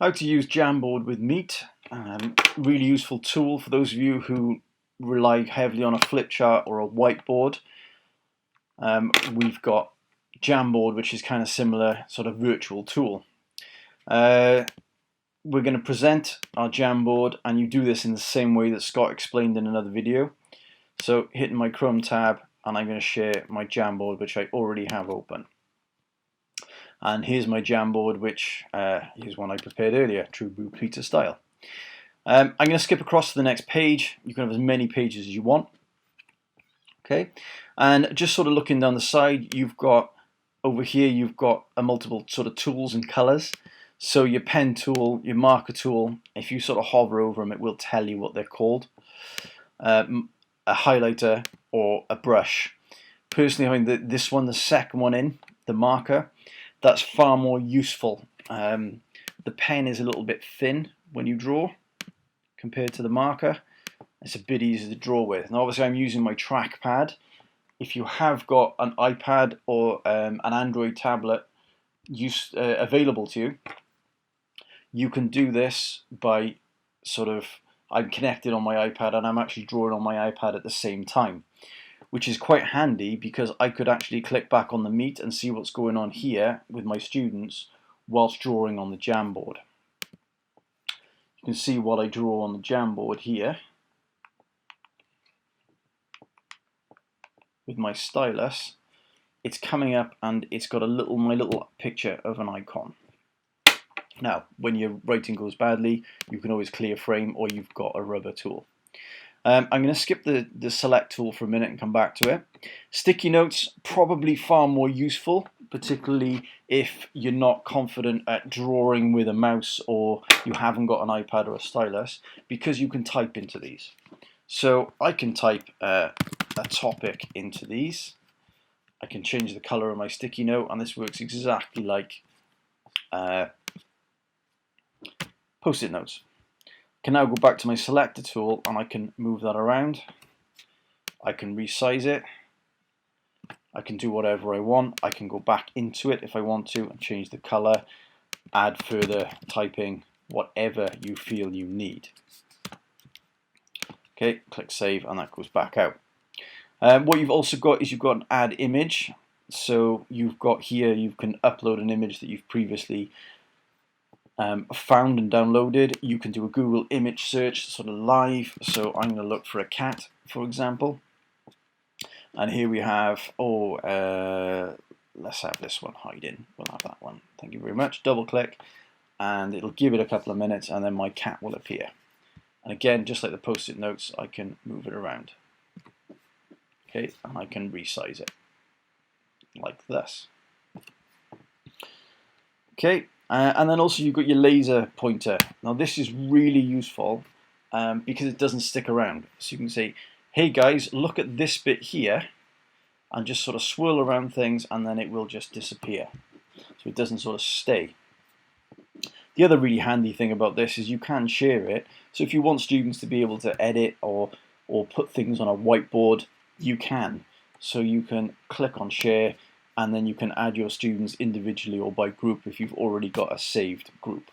How to use Jamboard with Meet. Really useful tool for those of you who rely heavily on a flip chart or a whiteboard. We've got Jamboard, which is kind of similar, sort of virtual tool. We're going to present our Jamboard, and you do this in the same way that Scott explained in another video. So hitting my Chrome tab, and I'm going to share my Jamboard, which I already have open. And here's my Jamboard, which is one I prepared earlier, true Blue Peter style. I'm going to skip across to the next page. You can have as many pages as you want. Okay, and just sort of looking down the side, you've got over here, you've got a multiple sort of tools and colors. So your pen tool, your marker tool, if you sort of hover over them, it will tell you what they're called. A highlighter or a brush. Personally, I mean this one, the second one in, the marker, that's far more useful. The pen is a little bit thin when you draw compared to the marker. It's a bit easier to draw with. And obviously I'm using my trackpad. If you have got an iPad or an Android tablet available to you, you can do this by sort of, I'm connected on my iPad and I'm actually drawing on my iPad at the same time, which is quite handy because I could actually click back on the Meet and see what's going on here with my students whilst drawing on the Jamboard. You can see what I draw on the Jamboard here with my stylus. It's coming up and it's got my little picture of an icon. Now, when your writing goes badly, you can always clear frame, or you've got a rubber tool. I'm going to skip the select tool for a minute and come back to it. Sticky notes, probably far more useful, particularly if you're not confident at drawing with a mouse or you haven't got an iPad or a stylus, because you can type into these. So I can type a topic into these. I can change the color of my sticky note, and this works exactly like Post-it notes. Can now go back to my selector tool and I can move that around. I can resize it. I can do whatever I want. I can go back into it if I want to and change the color, add further typing, whatever you feel you need. Okay, click save and that goes back out. What you've also got is you've got an add image. So you've got here, you can upload an image that you've previously found and downloaded. You can do a Google image search sort of live. So I'm going to look for a cat, for example. And here we have, let's have this one hiding. We'll have that one. Thank you very much. Double click and it'll give it a couple of minutes and then my cat will appear. And again, just like the post-it notes, I can move it around. Okay, and I can resize it like this. Okay. And then also you've got your laser pointer. Now this is really useful because it doesn't stick around. So you can say, hey guys, look at this bit here, and just sort of swirl around things and then it will just disappear. So it doesn't sort of stay. The other really handy thing about this is you can share it. So if you want students to be able to edit or put things on a whiteboard, you can. So you can click on share, and then you can add your students individually or by group if you've already got a saved group.